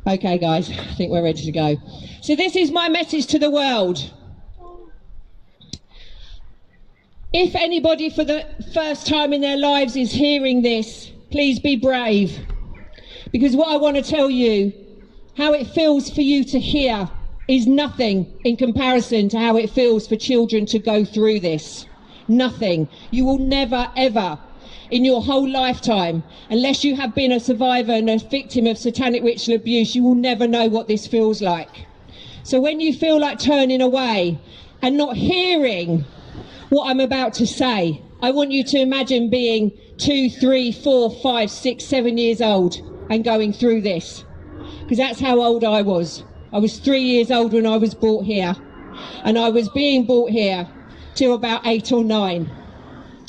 Okay, guys, I think we're ready to go. So this is my message to the world. If anybody for the first time in their lives is hearing this, please be brave. Because what I want to tell you, how it feels for you to hear, is nothing in comparison to how it feels for children to go through this. Nothing. You will never, ever, in your whole lifetime, unless you have been a survivor and a victim of satanic ritual abuse, you will never know what this feels like. So when you feel like turning away and not hearing what I'm about to say, I want you to imagine being 2, 3, 4, 5, 6, 7 years old and going through this. Because that's how old I was. I was 3 years old when I was brought here. And I was being brought here till about 8 or 9.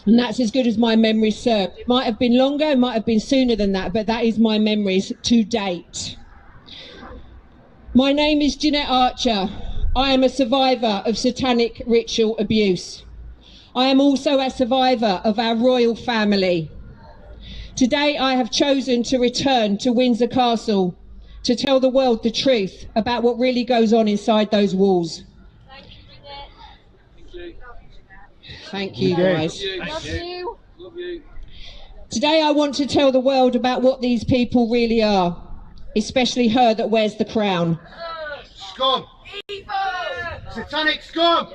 And that's as good as my memories served. It might have been longer, it might have been sooner than that, but that is my memories to date. My name is Jeanette Archer. I am a survivor of satanic ritual abuse. I am also a survivor of our royal family. Today I have chosen to return to Windsor Castle to tell the world the truth about what really goes on inside those walls. Thank you, guys. Love you. Love you. Today I want to tell the world about what these people really are, especially her that wears the crown. Scum! Evil! Satanic scum!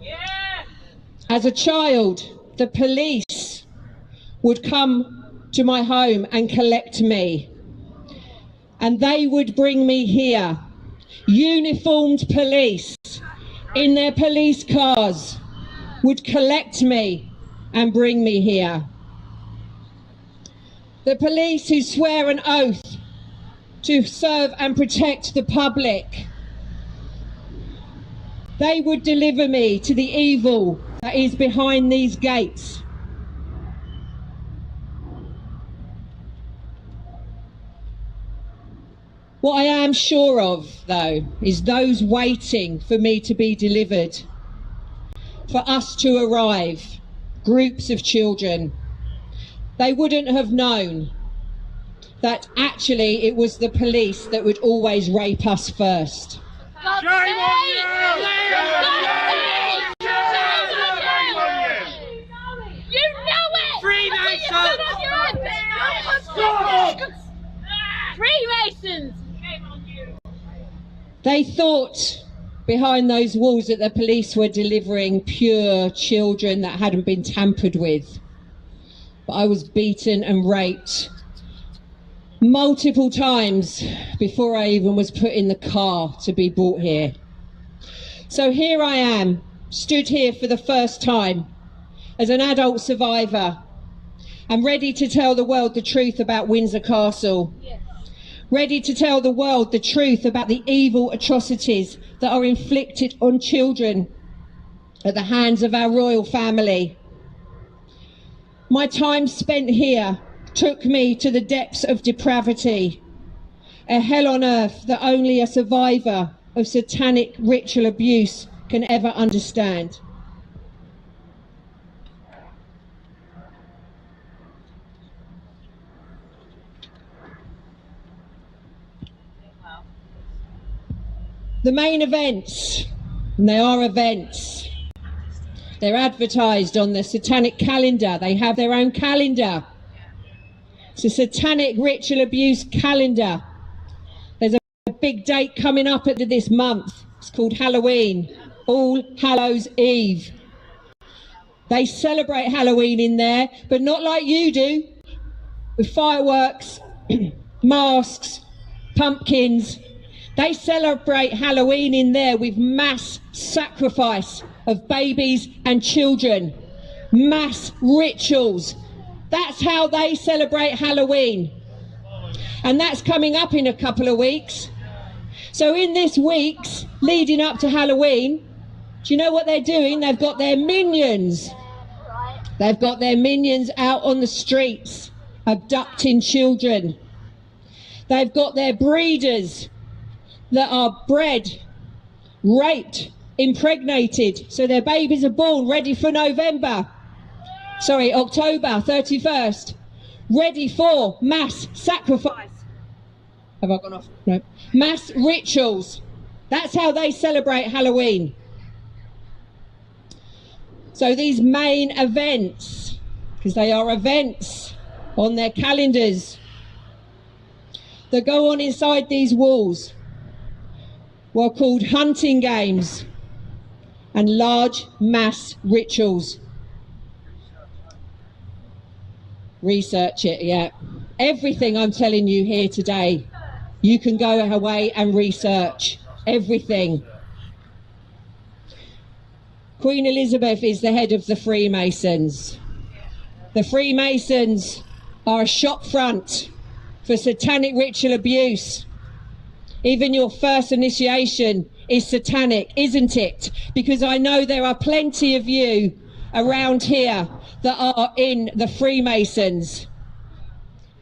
Yeah. As a child, the police would come to my home and collect me. And they would bring me here. Uniformed police in their police cars would collect me and bring me here. The police who swear an oath to serve and protect the public, they would deliver me to the evil that is behind these gates. What I am sure of, though, is those waiting for me to be delivered, for us to arrive, groups of children, they wouldn't have known that actually it was the police that would always rape us first. Shame on you! You know it! Freemasons! Freemasons! They thought behind those walls that the police were delivering pure children that hadn't been tampered with. But I was beaten and raped multiple times before I even was put in the car to be brought here. So here I am, stood here for the first time as an adult survivor. I'm ready to tell the world the truth about Windsor Castle. Yes. Ready to tell the world the truth about the evil atrocities that are inflicted on children at the hands of our royal family. My time spent here took me to the depths of depravity, a hell on earth that only a survivor of satanic ritual abuse can ever understand. The main events, and they are events, they're advertised on the Satanic calendar. They have their own calendar. It's a Satanic ritual abuse calendar. There's a big date coming up at this month. It's called Halloween, All Hallows Eve. They celebrate Halloween in there, but not like you do, with fireworks, masks, pumpkins. They celebrate Halloween in there with mass sacrifice of babies and children, mass rituals. That's how they celebrate Halloween. And that's coming up in a couple of weeks. So in this week's leading up to Halloween, do you know what they're doing? They've got their minions. They've got their minions out on the streets, abducting children. They've got their breeders that are bred, raped, impregnated, so their babies are born ready for October 31st, ready for mass sacrifice. Have I gone off? No. Mass rituals. That's how they celebrate Halloween. So these main events, because they are events on their calendars that go on inside these walls, were called hunting games and large mass rituals. Research it, yeah. Everything I'm telling you here today, you can go away and research. Everything. Queen Elizabeth is the head of the Freemasons. The Freemasons are a shop front for satanic ritual abuse. Even your first initiation is satanic, isn't it? Because I know there are plenty of you around here that are in the Freemasons.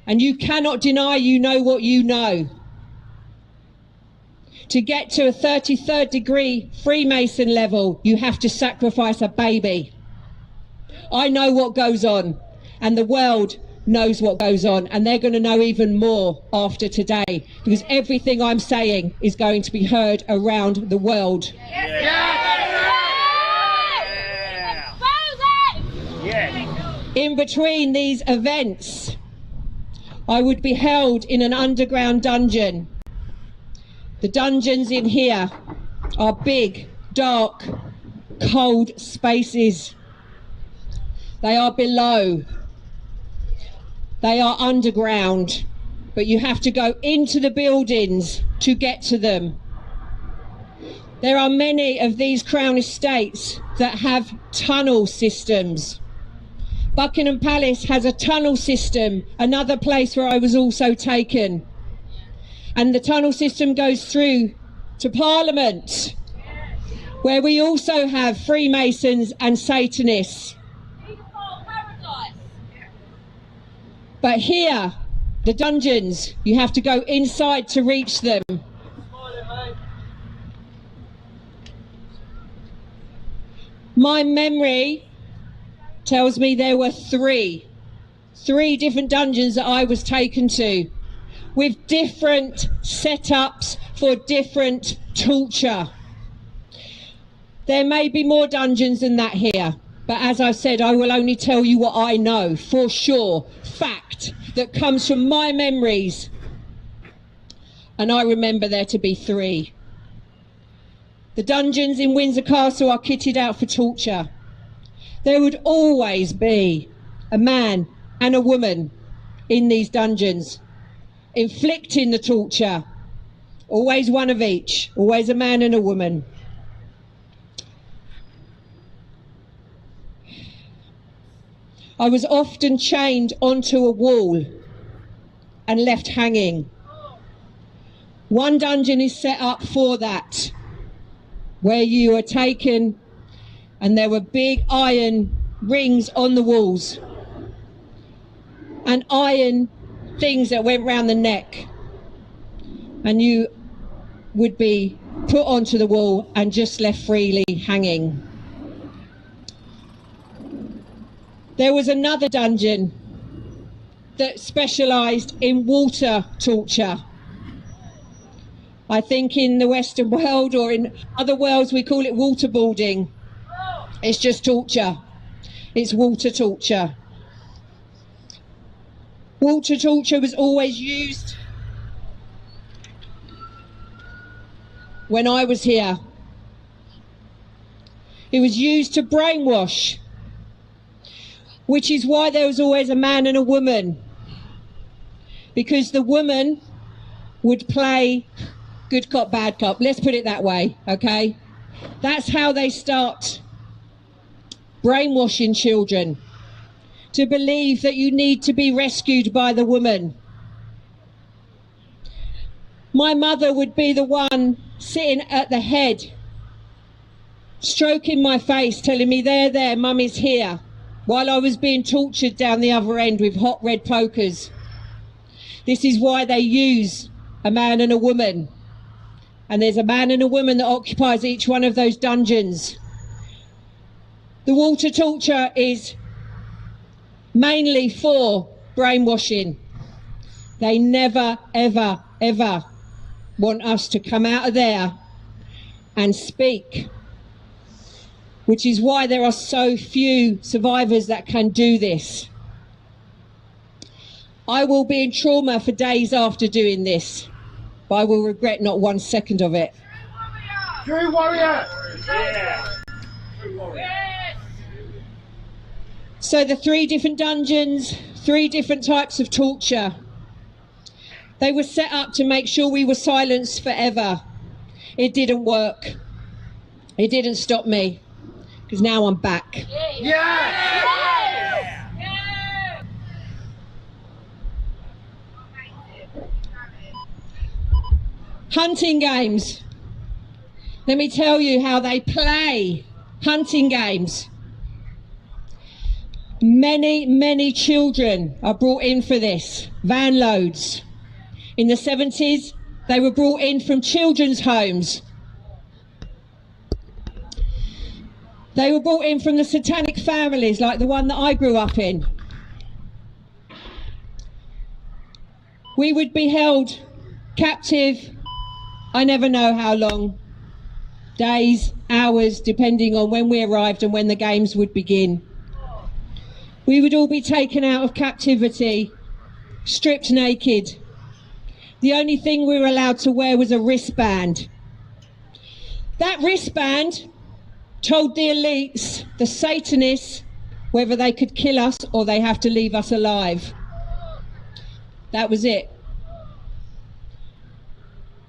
And you cannot deny you know what you know. To get to a 33rd degree Freemason level, you have to sacrifice a baby. I know what goes on, and the world knows what goes on, and they're going to know even more after today, because everything I'm saying is going to be heard around the world. In between these events, I would be held in an underground dungeon. The dungeons in here are big, dark, cold spaces. They are below. They are underground, but you have to go into the buildings to get to them. There are many of these Crown estates that have tunnel systems. Buckingham Palace has a tunnel system, another place where I was also taken. And the tunnel system goes through to Parliament, where we also have Freemasons and Satanists. But here, the dungeons, you have to go inside to reach them. My memory tells me there were three different dungeons that I was taken to, with different setups for different torture. There may be more dungeons than that here, but as I said, I will only tell you what I know for sure, fact, that comes from my memories. And I remember there to be three. The dungeons in Windsor Castle are kitted out for torture. There would always be a man and a woman in these dungeons, inflicting the torture. Always one of each, always a man and a woman. I was often chained onto a wall and left hanging. One dungeon is set up for that, where you are taken and there were big iron rings on the walls and iron things that went round the neck, and you would be put onto the wall and just left freely hanging. There was another dungeon that specialised in water torture. I think in the Western world, or in other worlds, we call it waterboarding. It's just torture. It's water torture. Water torture was always used when I was here. It was used to brainwash, which is why there was always a man and a woman, because the woman would play good cop, bad cop. Let's put it that way, okay? That's how they start brainwashing children to believe that you need to be rescued by the woman. My mother would be the one sitting at the head, stroking my face, telling me, there, mummy's here, while I was being tortured down the other end with hot red pokers. This is why they use a man and a woman. And there's a man and a woman that occupies each one of those dungeons. The water torture is mainly for brainwashing. They never, ever, ever want us to come out of there and speak, which is why there are so few survivors that can do this. I will be in trauma for days after doing this, but I will regret not 1 second of it. True warrior! Yeah. So the 3 different dungeons, 3 different types of torture. They were set up to make sure we were silenced forever. It didn't work. It didn't stop me, because now I'm back. Yeah! Hunting games. Let me tell you how they play hunting games. Many, many children are brought in for this, van loads. In the 70s, they were brought in from children's homes. They were brought in from the Satanic families, like the one that I grew up in. We would be held captive, I never know how long, days, hours, depending on when we arrived and when the games would begin. We would all be taken out of captivity, stripped naked. The only thing we were allowed to wear was a wristband. That wristband told the elites, the Satanists, whether they could kill us or they have to leave us alive. That was it.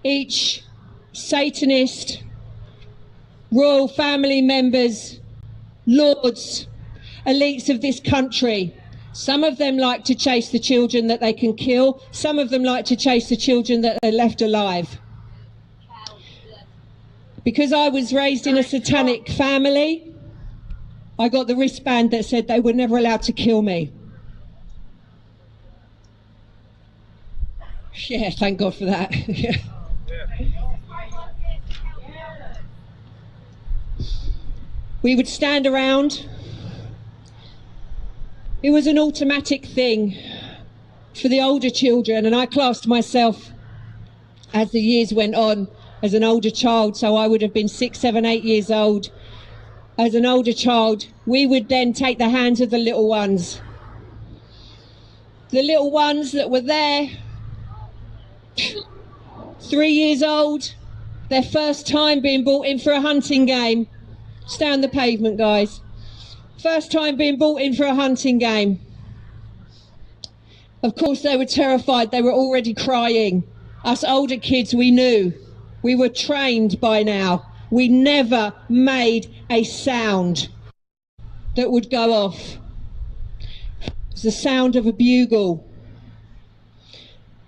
Each Satanist, royal family members, lords, elites of this country, some of them like to chase the children that they can kill, some of them like to chase the children that are left alive. Because I was raised in a Satanic family, I got the wristband that said they were never allowed to kill me. Yeah, thank God for that. We would stand around. It was an automatic thing for the older children, and I classed myself, as the years went on, as an older child, so I would have been 6, 7, 8 years old. As an older child, we would then take the hands of the little ones. The little ones that were there, 3 years old, their first time being brought in for a hunting game. Stay on the pavement, guys. First time being brought in for a hunting game. Of course, they were terrified. They were already crying. Us older kids, we knew. We were trained by now. We never made a sound that would go off. It's the sound of a bugle.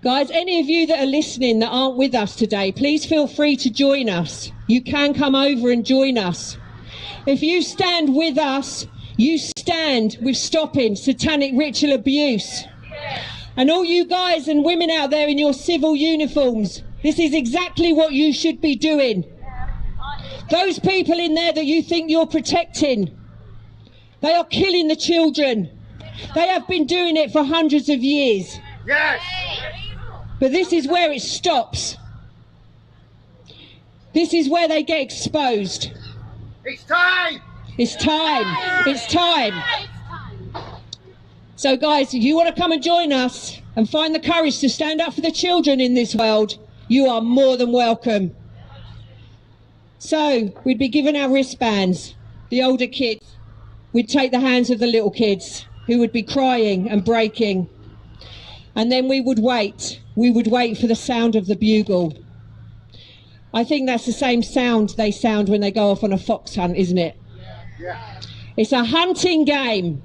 Guys, any of you that are listening that aren't with us today, please feel free to join us. You can come over and join us. If you stand with us, you stand with stopping satanic ritual abuse. And all you guys and women out there in your civil uniforms, this is exactly what you should be doing. Those people in there that you think you're protecting, they are killing the children. They have been doing it for hundreds of years. Yes! But this is where it stops. This is where they get exposed. It's time! It's time. It's time. So guys, if you want to come and join us and find the courage to stand up for the children in this world, you are more than welcome. So we'd be given our wristbands, the older kids. We'd take the hands of the little kids who would be crying and breaking. And then we would wait. We would wait for the sound of the bugle. I think that's the same sound they sound when they go off on a fox hunt, isn't it? Yeah. It's a hunting game.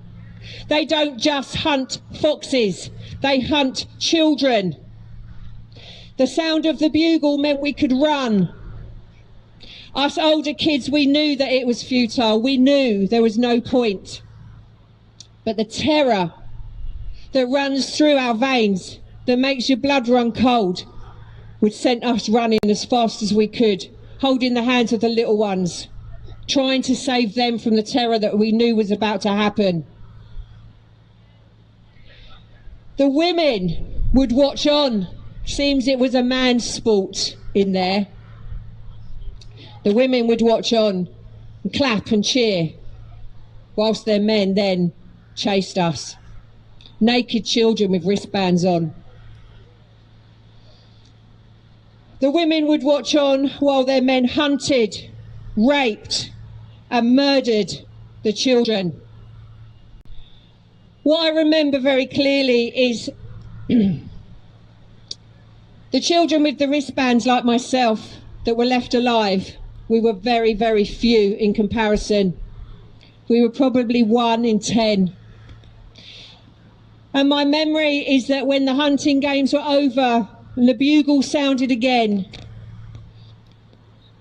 They don't just hunt foxes, they hunt children. The sound of the bugle meant we could run. Us older kids, we knew that it was futile. We knew there was no point. But the terror that runs through our veins, that makes your blood run cold, would send us running as fast as we could, holding the hands of the little ones, trying to save them from the terror that we knew was about to happen. The women would watch on. Seems it was a man's sport in there. The women would watch on and clap and cheer whilst their men then chased us. Naked children with wristbands on. The women would watch on while their men hunted, raped and murdered the children. What I remember very clearly is the children with the wristbands like myself that were left alive. We were very, very few in comparison. We were probably 1 in 10. And my memory is that when the hunting games were over and the bugle sounded again,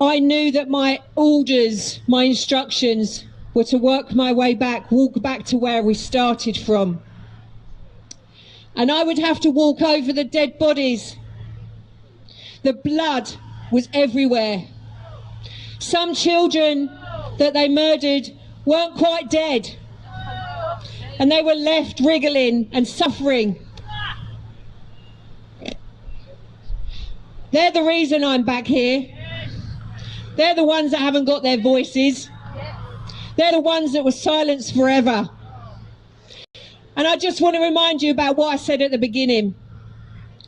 I knew that my orders, my instructions were to work my way back, walk back to where we started from. And I would have to walk over the dead bodies. The blood was everywhere. Some children that they murdered weren't quite dead, and they were left wriggling and suffering. They're the reason I'm back here. They're the ones that haven't got their voices. They're the ones that were silenced forever. And I just want to remind you about what I said at the beginning.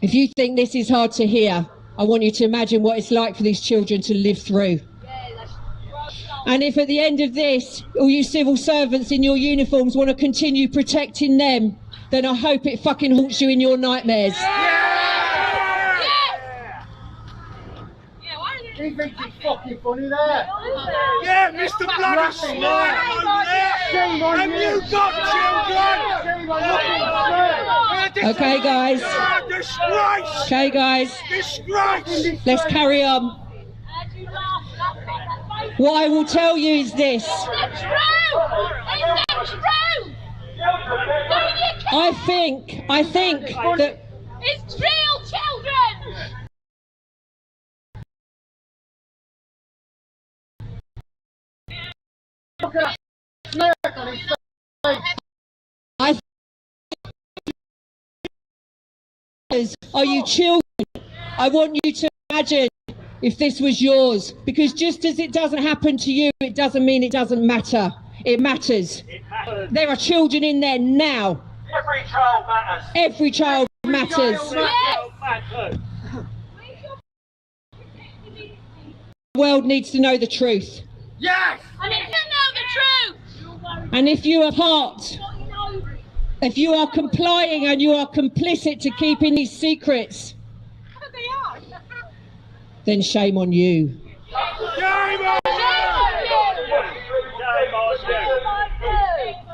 If you think this is hard to hear, I want you to imagine what it's like for these children to live through. And if at the end of this, all you civil servants in your uniforms want to continue protecting them, then I hope it fucking haunts you in your nightmares. He thinks it's fucking funny there. Yeah, Mr. Bloody Slime over there. Shame on Have you got children? Shame on you. Okay, guys. Disgrace! Okay, guys. Disgrace! Let's carry on. What I will tell you is this. I think that It's real children! Look at that smirk on his face. are you children? I want you to imagine if this was yours, because just as it doesn't happen to you, it doesn't mean it doesn't matter. It matters. There are children in there now. Every child matters. Every child matters. The world needs to know the truth. Yes! I need to know the truth! And if you are if you are complying and you are complicit to keeping these secrets, then shame on you. Shame on you!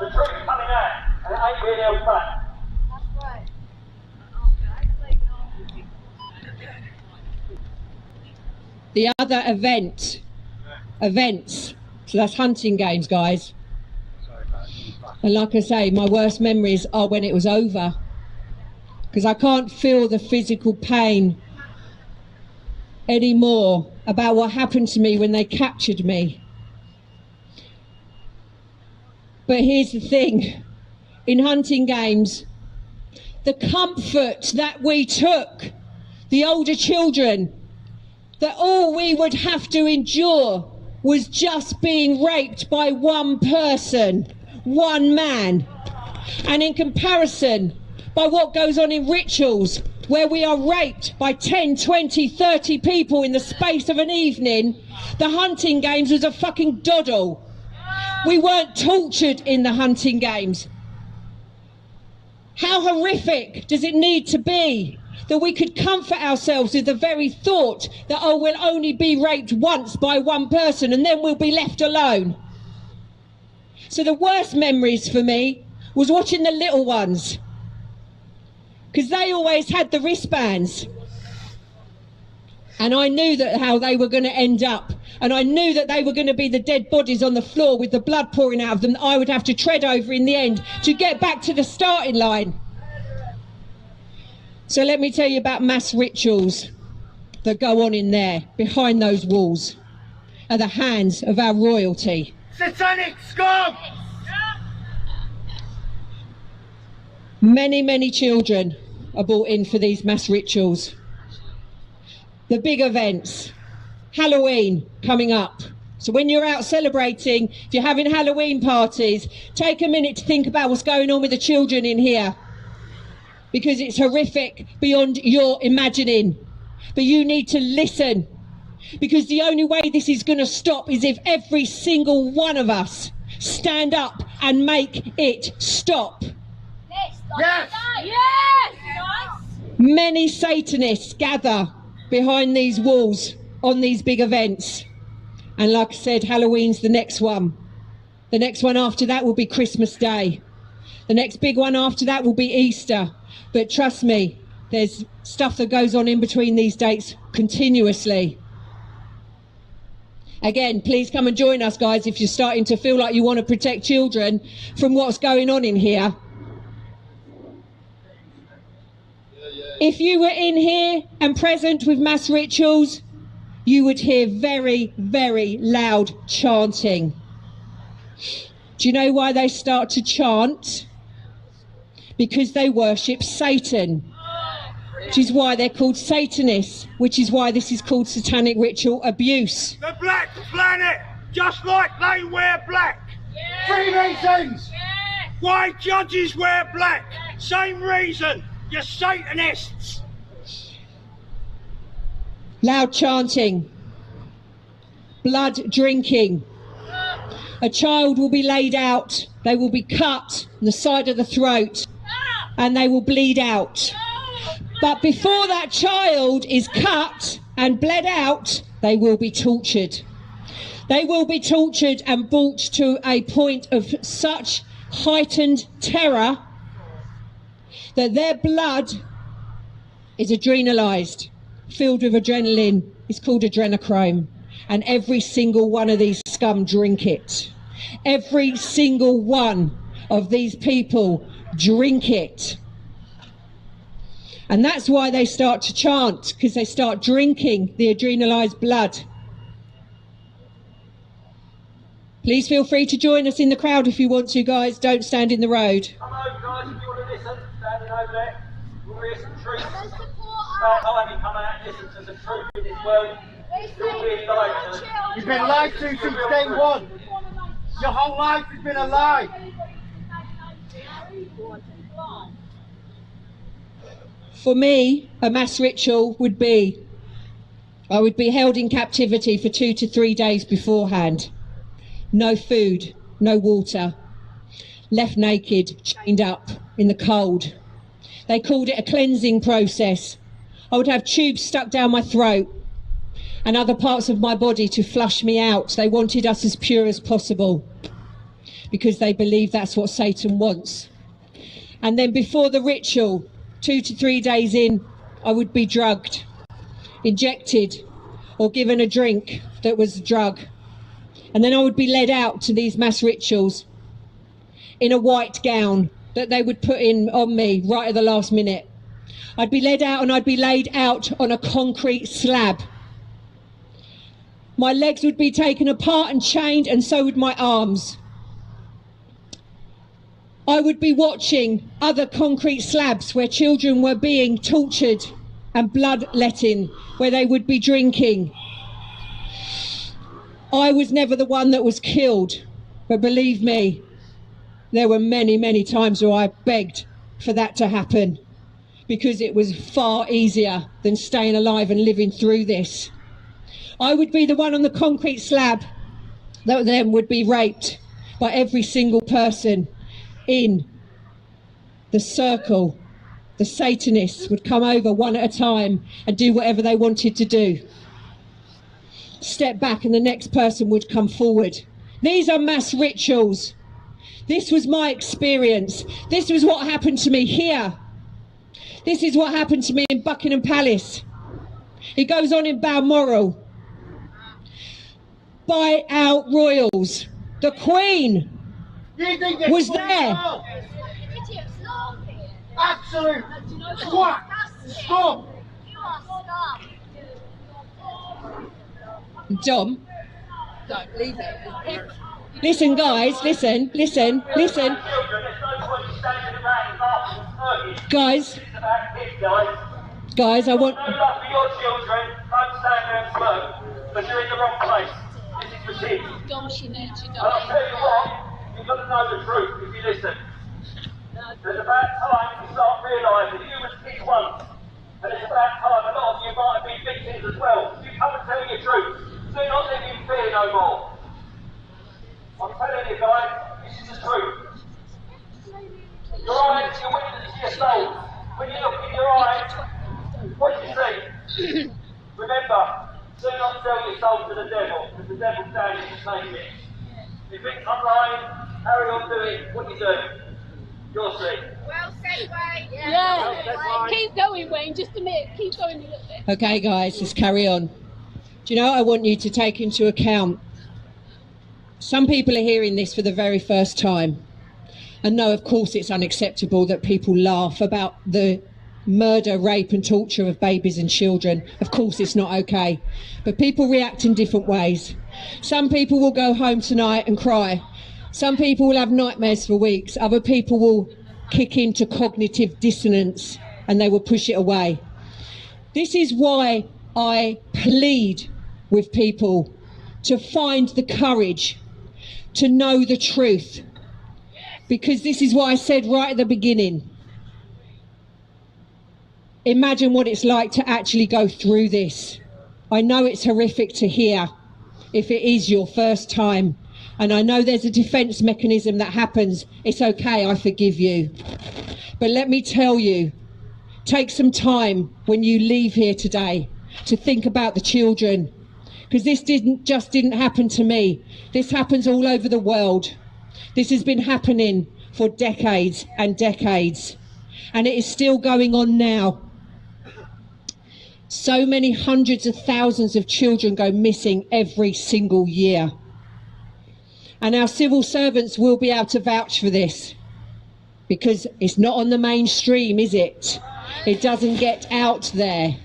The truth's coming out, and it ain't really held back. The other events, so that's hunting games, guys. And like I say, my worst memories are when it was over, because I can't feel the physical pain anymore about what happened to me when they captured me. But here's the thing, in hunting games, the comfort that we took, the older children, that all we would have to endure was just being raped by one person, one man. And in comparison, by what goes on in rituals, where we are raped by 10, 20, 30 people in the space of an evening, the hunting games was a fucking doddle. We weren't tortured in the hunting games. How horrific does it need to be that we could comfort ourselves with the very thought that, oh, we'll only be raped once by one person and then we'll be left alone? So the worst memories for me was watching the little ones, because they always had the wristbands. And I knew that how they were going to end up. And I knew that they were going to be the dead bodies on the floor with the blood pouring out of them that I would have to tread over in the end to get back to the starting line. So let me tell you about mass rituals that go on in there, behind those walls, at the hands of our royalty. Satanic scum! Many, many children are brought in for these mass rituals. The big events, Halloween coming up. So when you're out celebrating, if you're having Halloween parties, take a minute to think about what's going on with the children in here, because it's horrific beyond your imagining. But you need to listen, because the only way this is going to stop is if every single one of us stand up and make it stop. Yes! Yes! Many Satanists gather behind these walls on these big events. And like I said, Halloween's the next one. The next one after that will be Christmas Day. The next big one after that will be Easter. But trust me, there's stuff that goes on in between these dates continuously. Again, please come and join us, guys, if you're starting to feel like you want to protect children from what's going on in here. If you were in here and present with mass rituals, you would hear very, very loud chanting. Do you know why they start to chant? Because they worship Satan, which is why they're called Satanists, which is why this is called satanic ritual abuse. The Black Planet, just like they wear black. Freemasons! Why judges wear black? Same reason, you're Satanists. Loud chanting, blood drinking. A child will be laid out, they will be cut on the side of the throat, and they will bleed out. But before that child is cut and bled out, they will be tortured. They will be tortured and brought to a point of such heightened terror that their blood is adrenalized, filled with adrenaline. It's called adrenochrome. And every single one of these scum drink it. Every single one of these people drink it. And that's why they start to chant, because they start drinking the adrenalized blood. Please feel free to join us in the crowd if you want to, guys. Don't stand in the road. Come over, guys, if you want to listen. Standing over there. We'll hear some truth. I'll have you come out and listen to some truth in this world. You're being lied to. You've been lied to since day one. Your whole life has been a lie. For me, a mass ritual would be, I would be held in captivity for 2 to 3 days beforehand. No food, no water, left naked, chained up in the cold. They called it a cleansing process. I would have tubes stuck down my throat and other parts of my body to flush me out. They wanted us as pure as possible because they believe that's what Satan wants. And then before the ritual, 2 to 3 days in, I would be drugged, injected, or given a drink that was a drug. And then I would be led out to these mass rituals in a white gown that they would put in on me right at the last minute. I'd be led out and I'd be laid out on a concrete slab. My legs would be taken apart and chained, and so would my arms. I would be watching other concrete slabs where children were being tortured and bloodletting, where they would be drinking. I was never the one that was killed, but believe me, there were many, many times where I begged for that to happen because it was far easier than staying alive and living through this. I would be the one on the concrete slab that then would be raped by every single person in the circle. The Satanists would come over one at a time and do whatever they wanted to do. Step back and the next person would come forward. These are mass rituals. This was my experience. This was what happened to me here. This is what happened to me in Buckingham Palace. It goes on in Balmoral. By our royals. The Queen was there. Absolute twat. Stop. Dom, don't leave it. Listen, guys, listen. Children, there's no point standing around and laughing. Guys, This is about kids, guys. guys, I want... No love for your children. Don't stand there and smoke, but you're in the wrong place. This is for kids. Gosh, you need to And I'll tell you what, you've got to know the truth if you listen. There's about time to start realising you was kids once. And it's about time a lot of you might have been victims as well. You come and tell your truth. Do not live in fear no more. I'm telling you guys, this is the truth. Your eyes, your witness to your soul. When you look in your eyes, what do you see? Remember, do not sell your soul to the devil, because the devil's down to take it. If it's online, carry on doing what you do. You'll see. Well said, Wayne. Yeah. Keep going, Wayne. Just a minute. Keep going a little bit. Okay, guys, let's carry on. Do you know what I want you to take into account? Some people are hearing this for the very first time. And no, of course, it's unacceptable that people laugh about the murder, rape and torture of babies and children. Of course, it's not okay. But people react in different ways. Some people will go home tonight and cry. Some people will have nightmares for weeks. Other people will kick into cognitive dissonance and they will push it away. This is why I plead with people to find the courage to know the truth. Because this is what I said right at the beginning. Imagine what it's like to actually go through this. I know it's horrific to hear if it is your first time. And I know there's a defence mechanism that happens. It's okay, I forgive you. But let me tell you, take some time when you leave here today to think about the children. Because this didn't happen to me. This happens all over the world. This has been happening for decades and decades. And it is still going on now. So many hundreds of thousands of children go missing every single year. And our civil servants will be able to vouch for this. Because it's not on the mainstream, is it? It doesn't get out there.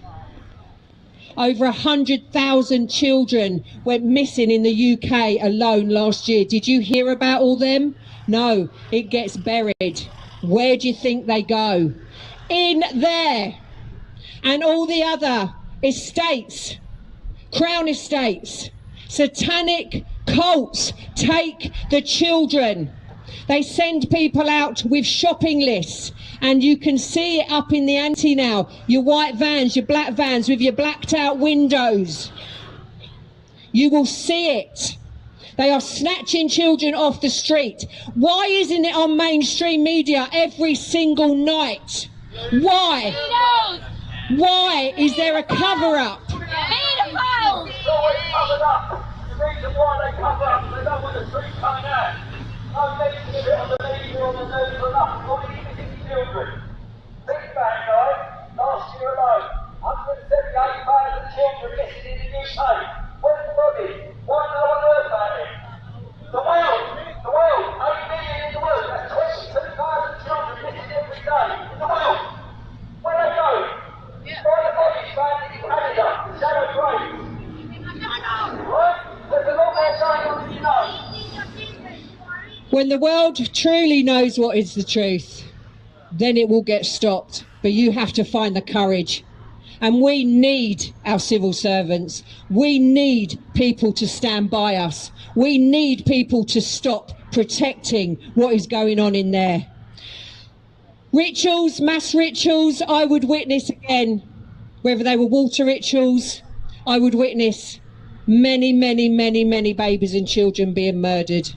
Over 100,000 children went missing in the UK alone last year. Did you hear about all them? No, it gets buried. Where do you think they go? In there. And all the other estates, crown estates, satanic cults take the children. They send people out with shopping lists, and you can see it up in the ante now. Your white vans, your black vans with your blacked out windows. You will see it. They are snatching children off the street. Why isn't it on mainstream media every single night? Why? Why is there a cover-up? It's always covered up. The reason why they cover up, they don't want the truth coming out. No mention of it on the media or on the news or nothing. All these missing children. Think back, guys. Last year alone, 178,000 children missing in the UK. Where's the body? Why no one heard about it? The world, 8 million in the world. That's 22,000 children missing every day in the world. Where are they going? Why the bodies found in Canada, the shallow graves? Right? There's a lot more going on than you know. When the world truly knows what is the truth, then it will get stopped. But you have to find the courage. And we need our civil servants. We need people to stand by us. We need people to stop protecting what is going on in there. Rituals, mass rituals, I would witness again, whether they were water rituals, I would witness many, many, many, many babies and children being murdered,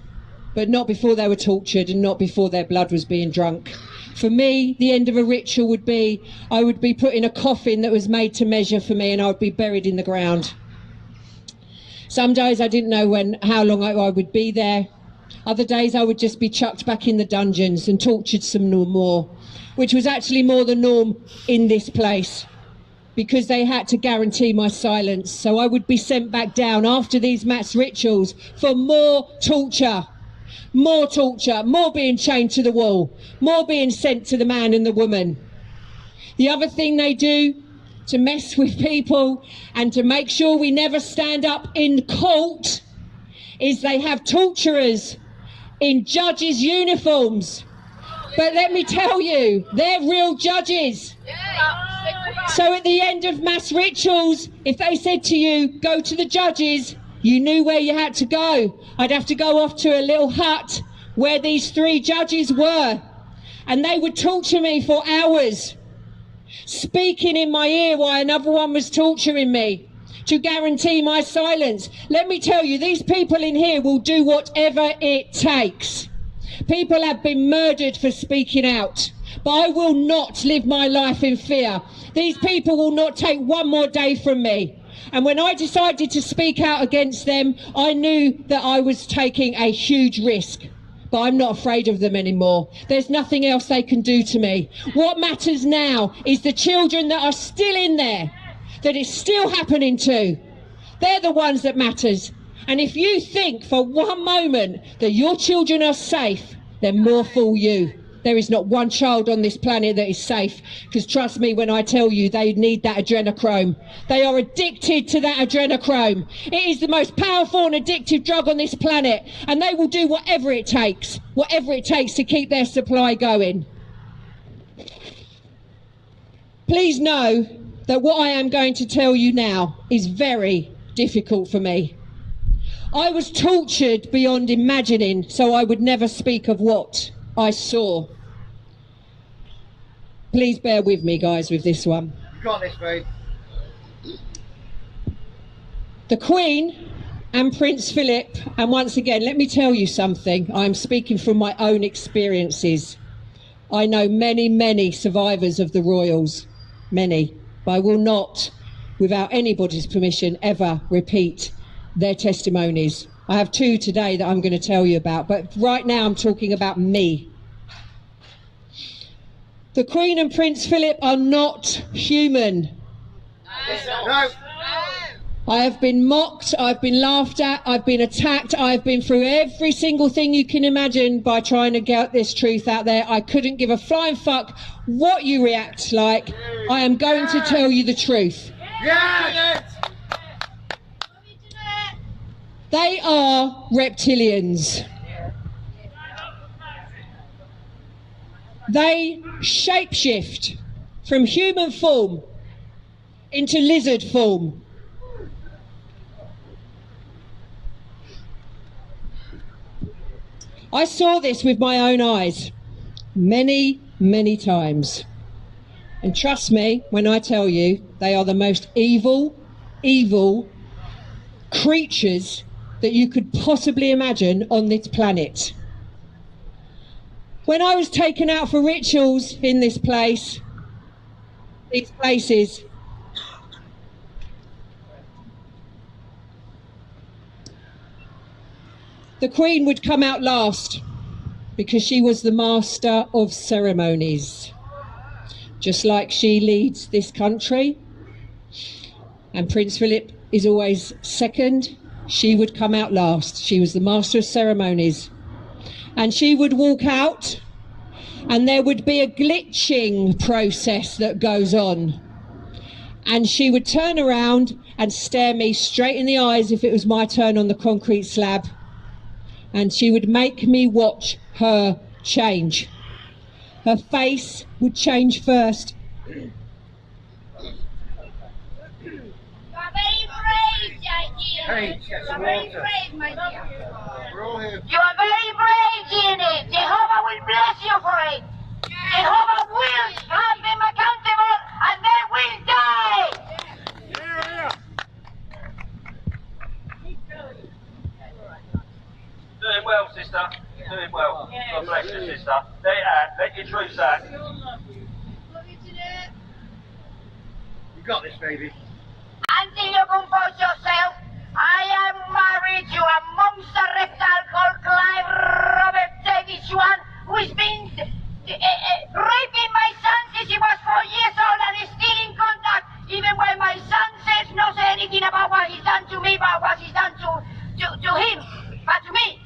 but not before they were tortured and not before their blood was being drunk. For me, the end of a ritual would be, I would be put in a coffin that was made to measure for me and I would be buried in the ground. Some days I didn't know how long I would be there. Other days I would just be chucked back in the dungeons and tortured some more, which was actually more the norm in this place because they had to guarantee my silence. So I would be sent back down after these mass rituals for more torture, more being chained to the wall, more being sent to the man and the woman. The other thing they do to mess with people and to make sure we never stand up in court is they have torturers in judges' uniforms But let me tell you, they're real judges. So at the end of mass rituals, if they said to you, go to the judges, you knew where you had to go. I'd have to go off to a little hut where these 3 judges were. And they would torture me for hours, speaking in my ear while another one was torturing me to guarantee my silence. Let me tell you, these people in here will do whatever it takes. People have been murdered for speaking out, but I will not live my life in fear. These people will not take one more day from me. And when I decided to speak out against them, I knew that I was taking a huge risk. But I'm not afraid of them anymore. There's nothing else they can do to me. What matters now is the children that are still in there, that it's still happening to. They're the ones that matters. And if you think for one moment that your children are safe, then more fool you. There is not one child on this planet that is safe, because trust me when I tell you, they need that adrenochrome. They are addicted to that adrenochrome. It is the most powerful and addictive drug on this planet, and they will do whatever it takes to keep their supply going. Please know that what I am going to tell you now is very difficult for me. I was tortured beyond imagining, so I would never speak of what I saw. Please bear with me, guys, with this one. You got this, babe. The Queen and Prince Philip, and once again, let me tell you something. I'm speaking from my own experiences. I know many, many survivors of the royals, many, but I will not, without anybody's permission, ever repeat their testimonies. I have 2 today that I'm going to tell you about, but right now I'm talking about me. The Queen and Prince Philip are not human. No. I have been mocked, I've been laughed at, I've been attacked, I've been through every single thing you can imagine by trying to get this truth out there. I couldn't give a flying fuck what you react like. I am going to tell you the truth. Yes! They are reptilians. They shapeshift from human form into lizard form. I saw this with my own eyes many, many times. And trust me when I tell you, they are the most evil creatures that you could possibly imagine on this planet. When I was taken out for rituals in this place, these places, the Queen would come out last because she was the master of ceremonies. Just like she leads this country, and Prince Philip is always second, she would come out last. She was the master of ceremonies. And she would walk out, and there would be a glitching process that goes on. And she would turn around and stare me straight in the eyes if it was my turn on the concrete slab. And she would make me watch her change. Her face would change first. You are very brave, dear. Hey, You are very brave, my dear. We're all here. You are very brave, Jenny. Jehovah will bless you for it. Jehovah will have them accountable, and they will die. Doing well, sister. Doing well. God bless you, sister. Let your truth out. You got this, baby. Until you compose yourself, I am married to a monster reptile called Clive Robert Davis Swan, who's been raping my son since he was 4 years old and is still in contact, even when my son says not say anything about what he's done to me, but what he's done to him, but to me.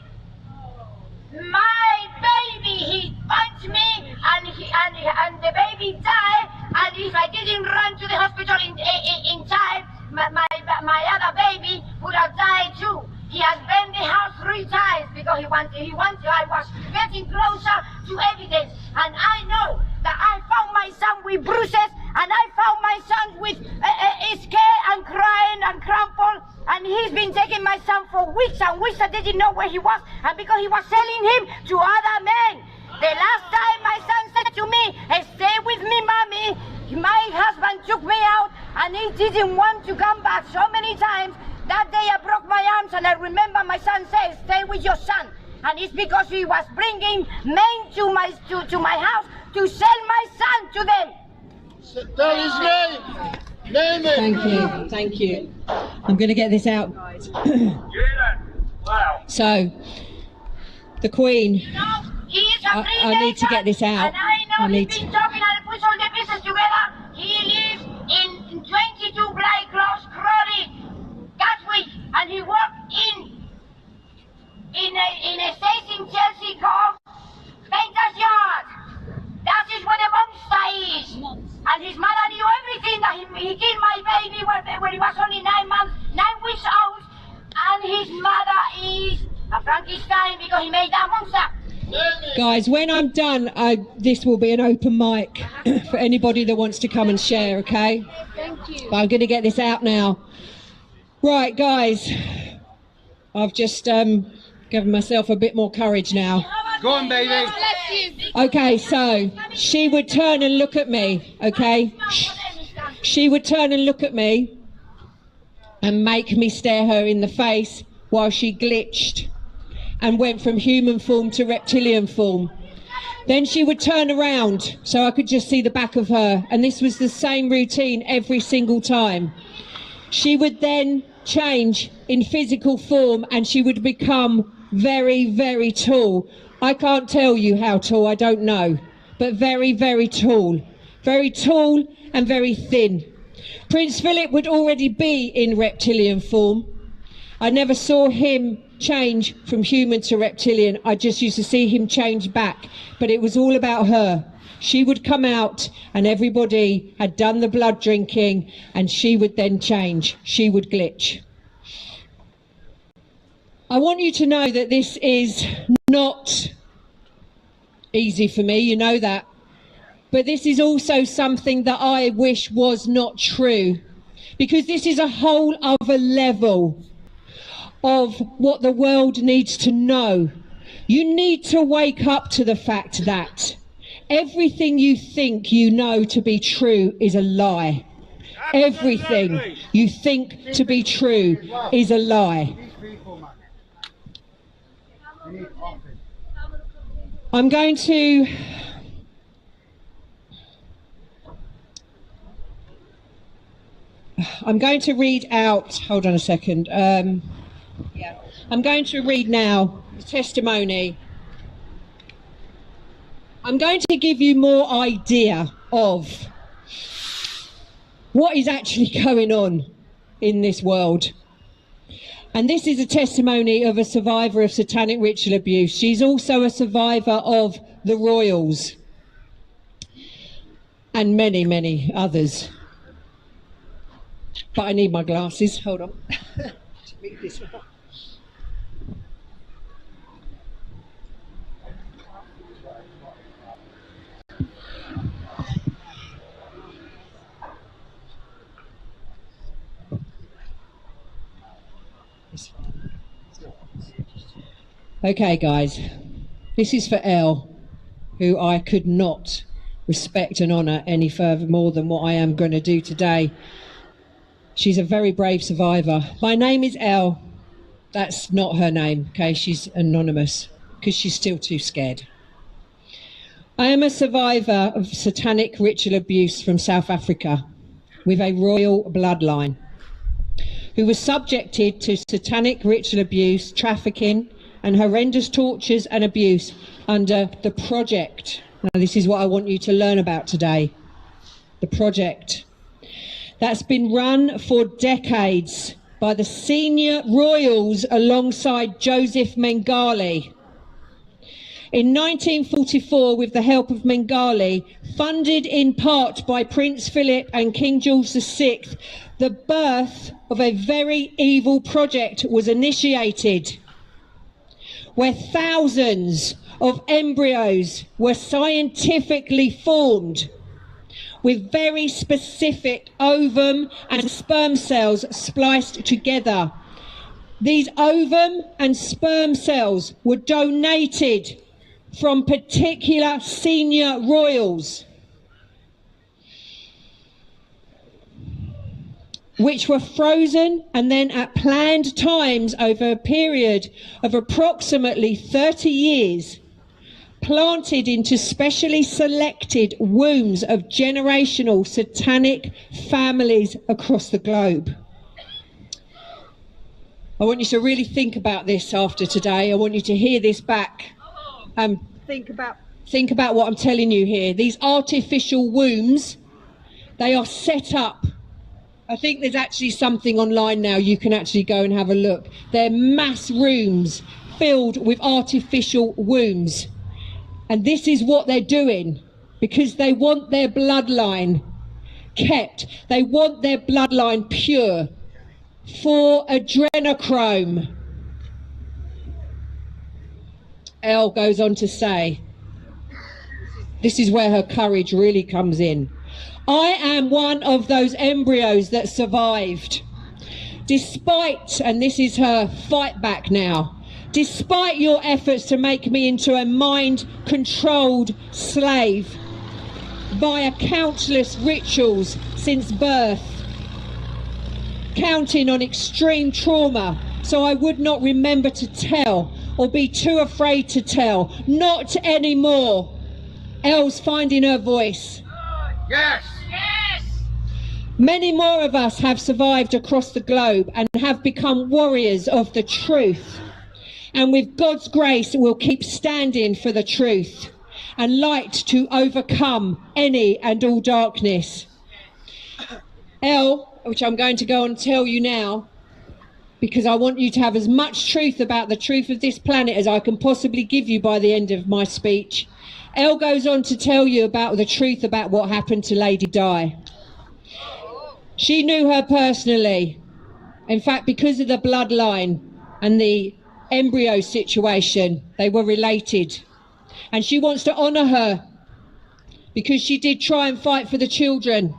My baby, he punched me, and the baby died. And if I didn't run to the hospital in time, my other baby would have died too. He has burned the house 3 times because he wanted. I was getting closer to evidence, and I know that I found my son with bruises, and I found my son with scared and crying and crumpled, and he's been taking my son for weeks and weeks. I didn't know where he was, and because he was selling him to other men. The last time my son said to me, "Stay with me, mommy," my husband took me out, and he didn't want to come back so many times. That day I broke my arms, and I remember my son said, "Stay with your son." And it's because he was bringing men to my house to sell my son to them. Tell his name. Name it. Thank you. I'm going to get this out, guys. Wow. So, the Queen. You know, he is a I need to get this out. And I know he's been talking and puts all the pieces together. He lives in 22 Blight Close, Crawley, Gatwick, and he worked in a state in Chelsea called Painter's Yard. That is where the monster is. And his mother knew everything, that he killed my baby when he was only 9 weeks old. And his mother is a Frankenstein because he made that monster. Guys, when I'm done, this will be an open mic for anybody that wants to come and share, okay? Thank you. But I'm going to get this out now. Right, guys, I've just given myself a bit more courage now. Go on, baby. Okay, so she would turn and look at me, okay? She would turn and look at me and make me stare her in the face while she glitched and went from human form to reptilian form. Then she would turn around so I could just see the back of her, and this was the same routine every single time. She would then change in physical form, and she would become very, very tall. I can't tell you how tall, I don't know, but very, very tall. Very tall and very thin. Prince Philip would already be in reptilian form. I never saw him change from human to reptilian. I just used to see him change back, but it was all about her. She would come out and everybody had done the blood drinking, and she would then change. She would glitch. I want you to know that this is not easy for me, you know that. But this is also something that I wish was not true, because this is a whole other level of what the world needs to know. You need to wake up to the fact that everything you think you know to be true is a lie. Everything you think to be true is a lie. I'm going to read out, hold on a second. I'm going to read now the testimony. I'm going to give you more idea of what is actually going on in this world. And this is a testimony of a survivor of satanic ritual abuse. She's also a survivor of the royals and many, many others. But I need my glasses. Hold on. To read this one. Okay, guys, this is for Elle, who I could not respect and honour any further more than what I am going to do today. She's a very brave survivor. My name is Elle. That's not her name, okay? She's anonymous because she's still too scared. I am a survivor of satanic ritual abuse from South Africa with a royal bloodline, who was subjected to satanic ritual abuse, trafficking, and horrendous tortures and abuse under the project. Now, this is what I want you to learn about today. The project that's been run for decades by the senior royals alongside Joseph Mengele. In 1944, with the help of Mengele, funded in part by Prince Philip and King George VI, the birth of a very evil project was initiated. where thousands of embryos were scientifically formed with very specific ovum and sperm cells spliced together. These ovum and sperm cells were donated from particular senior royals, which were frozen and then at planned times over a period of approximately 30 years, planted into specially selected wombs of generational satanic families across the globe. I want you to really think about this after today. I want you to hear this back. Think about what I'm telling you here. These artificial wombs, they are set up. I think there's actually something online now you can actually go and have a look. They're mass rooms filled with artificial wombs. And this is what they're doing because they want their bloodline kept. They want their bloodline pure for adrenochrome. Elle goes on to say, this is where her courage really comes in. I am one of those embryos that survived. Despite, and this is her fight back now, despite your efforts to make me into a mind-controlled slave via countless rituals since birth, counting on extreme trauma so I would not remember to tell or be too afraid to tell. Not anymore. Elle's finding her voice. Yes! Many more of us have survived across the globe and have become warriors of the truth. And with God's grace, we'll keep standing for the truth and light to overcome any and all darkness. Elle, which I'm going to go and tell you now, because I want you to have as much truth about the truth of this planet as I can possibly give you by the end of my speech. Elle goes on to tell you about the truth about what happened to Lady Di. She knew her personally. In fact, because of the bloodline and the embryo situation, they were related. And she wants to honour her because she did try and fight for the children.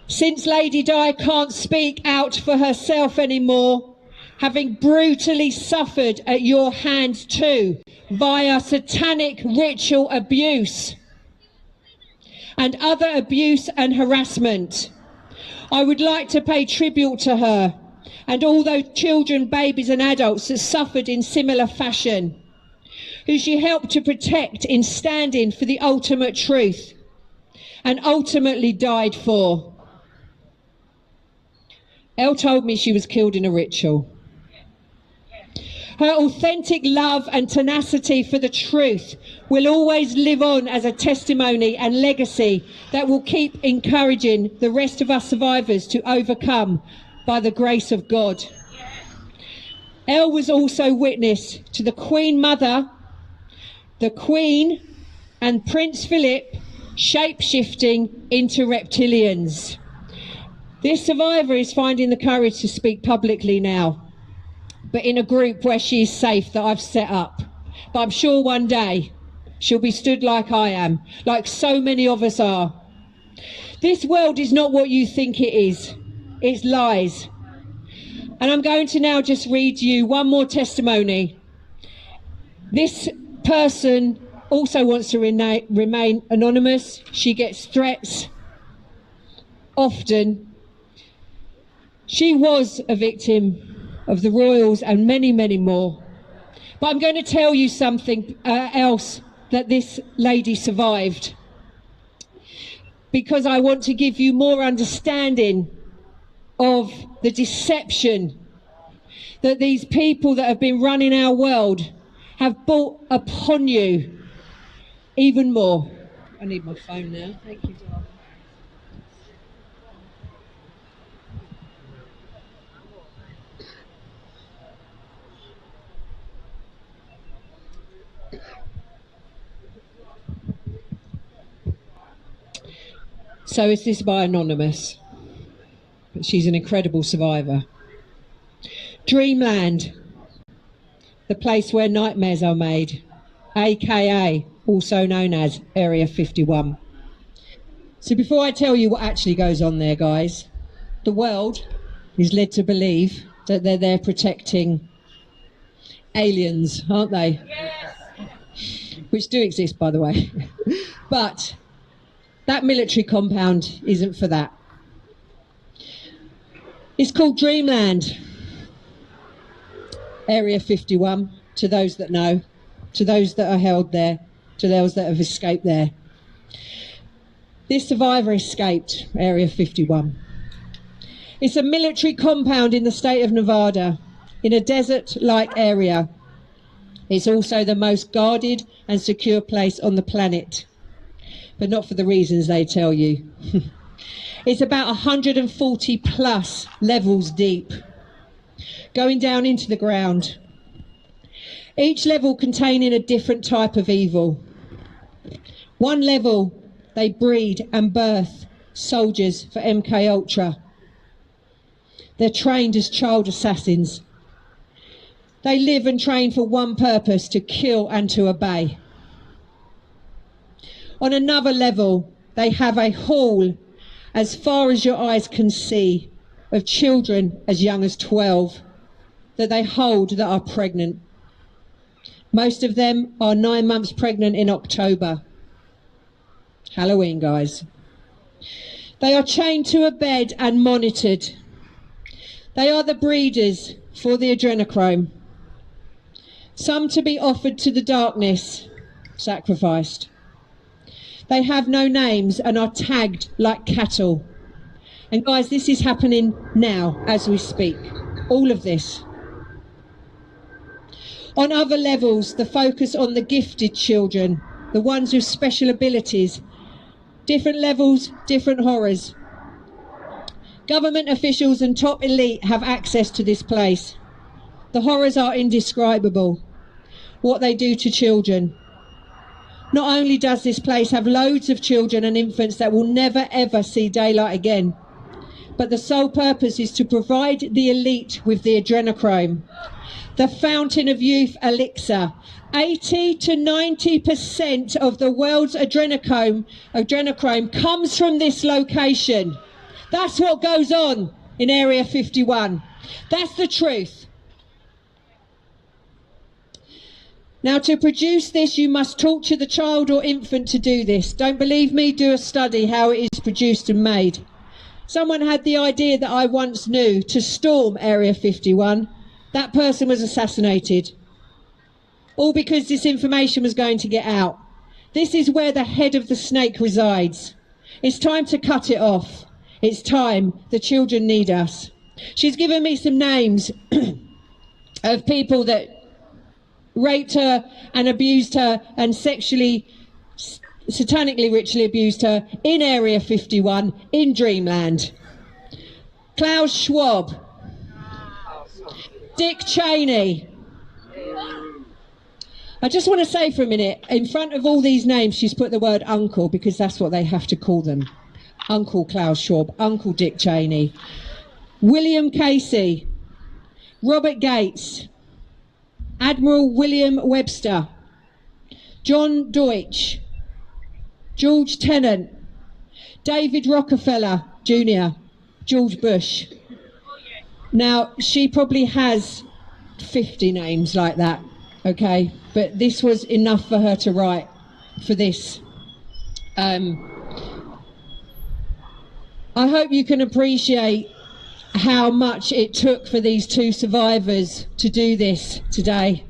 Since Lady Di can't speak out for herself anymore, having brutally suffered at your hands too via satanic ritual abuse and other abuse and harassment, I would like to pay tribute to her and all those children, babies and adults that suffered in similar fashion, who she helped to protect in standing for the ultimate truth and ultimately died for. Elle told me she was killed in a ritual. Her authentic love and tenacity for the truth will always live on as a testimony and legacy that will keep encouraging the rest of us survivors to overcome by the grace of God. Elle was also witness to the Queen Mother, the Queen and Prince Philip shape-shifting into reptilians. This survivor is finding the courage to speak publicly now, but in a group where she is safe that I've set up. But I'm sure one day she'll be stood like I am, like so many of us are. This world is not what you think it is. It's lies. And I'm going to now just read you one more testimony. This person also wants to remain anonymous. She gets threats often. She was a victim of the royals and many, many more. But I'm going to tell you something else that this lady survived, because I want to give you more understanding of the deception that these people that have been running our world have brought upon you even more. I need my phone now. Thank you, darling. So is this by Anonymous, but she's an incredible survivor. Dreamland, the place where nightmares are made, aka also known as Area 51. So before I tell you what actually goes on there, guys, the world is led to believe that they're there protecting aliens, aren't they? Yes. Which do exist, by the way. But that military compound isn't for that. It's called Dreamland, Area 51, to those that know, to those that are held there, to those that have escaped there. This survivor escaped Area 51. It's a military compound in the state of Nevada, in a desert-like area. It's also the most guarded and secure place on the planet, but not for the reasons they tell you. It's about 140 plus levels deep, going down into the ground. Each level containing a different type of evil. One level, they breed and birth soldiers for MK Ultra. They're trained as child assassins. They live and train for one purpose, to kill and to obey. On another level, they have a hall as far as your eyes can see of children as young as 12 that they hold that are pregnant. Most of them are 9 months pregnant in October. Halloween, guys. They are chained to a bed and monitored. They are the breeders for the adrenochrome. Some to be offered to the darkness, sacrificed. They have no names and are tagged like cattle. And guys, this is happening now as we speak. All of this. On other levels, the focus on the gifted children, the ones with special abilities. Different levels, different horrors. Government officials and top elite have access to this place. The horrors are indescribable, what they do to children. Not only does this place have loads of children and infants that will never ever see daylight again, but the sole purpose is to provide the elite with the adrenochrome, the fountain of youth elixir. 80 to 90% of the world's adrenochrome comes from this location. That's what goes on in Area 51. That's the truth. Now, to produce this, you must torture the child or infant to do this. Don't believe me? Do a study how it is produced and made. Someone had the idea that I once knew to storm Area 51. That person was assassinated. All because this information was going to get out. This is where the head of the snake resides. It's time to cut it off. It's time. The children need us. She's given me some names of people that raped her and abused her and satanically ritually abused her in Area 51 in Dreamland. Klaus Schwab, Dick Cheney. I just want to say for a minute, in front of all these names, she's put the word uncle because that's what they have to call them. Uncle Klaus Schwab, Uncle Dick Cheney, William Casey, Robert Gates, Admiral William Webster, John Deutsch, George Tennant, David Rockefeller Jr., George Bush. Now, she probably has 50 names like that, okay? But this was enough for her to write for this. I hope you can appreciate how much it took for these two survivors to do this today.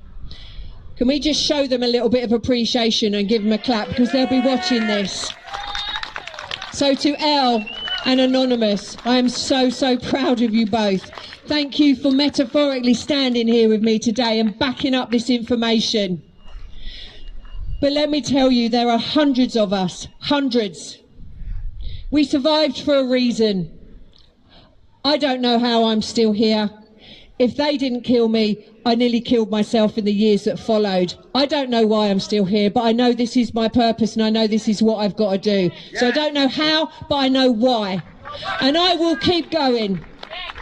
Can we just show them a little bit of appreciation and give them a clap, because they'll be watching this. So to Elle and Anonymous, I am so, so proud of you both. Thank you for metaphorically standing here with me today and backing up this information. But let me tell you, there are hundreds of us, hundreds. We survived for a reason. I don't know how I'm still here. If they didn't kill me, I nearly killed myself in the years that followed. I don't know why I'm still here, but I know this is my purpose and I know this is what I've got to do. Yes. So I don't know how, but I know why. And I will keep going.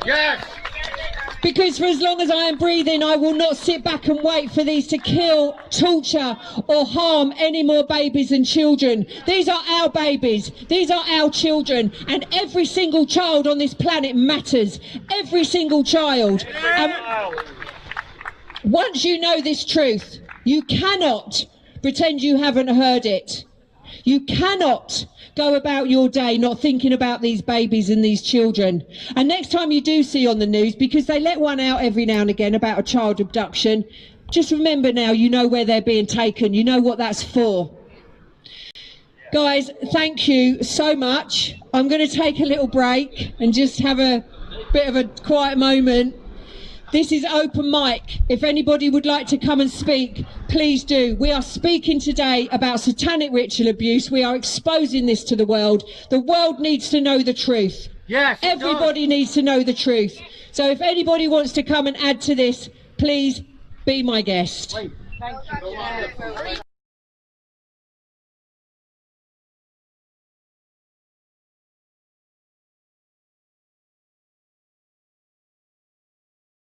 Yes. Because for as long as I am breathing, I will not sit back and wait for these to kill, torture or harm any more babies and children. These are our babies. These are our children. And every single child on this planet matters. Every single child. Once you know this truth, you cannot pretend you haven't heard it. You cannot go about your day not thinking about these babies and these children. And next time you do see on the news, because they let one out every now and again about a child abduction, just remember now, you know where they're being taken. You know what that's for. Guys, thank you so much. I'm going to take a little break and just have a bit of a quiet moment. This is open mic. If anybody would like to come and speak, please do. We are speaking today about satanic ritual abuse. We are exposing this to the world. The world needs to know the truth. Yes, everybody needs to know the truth. So if anybody wants to come and add to this, please be my guest. Thank you.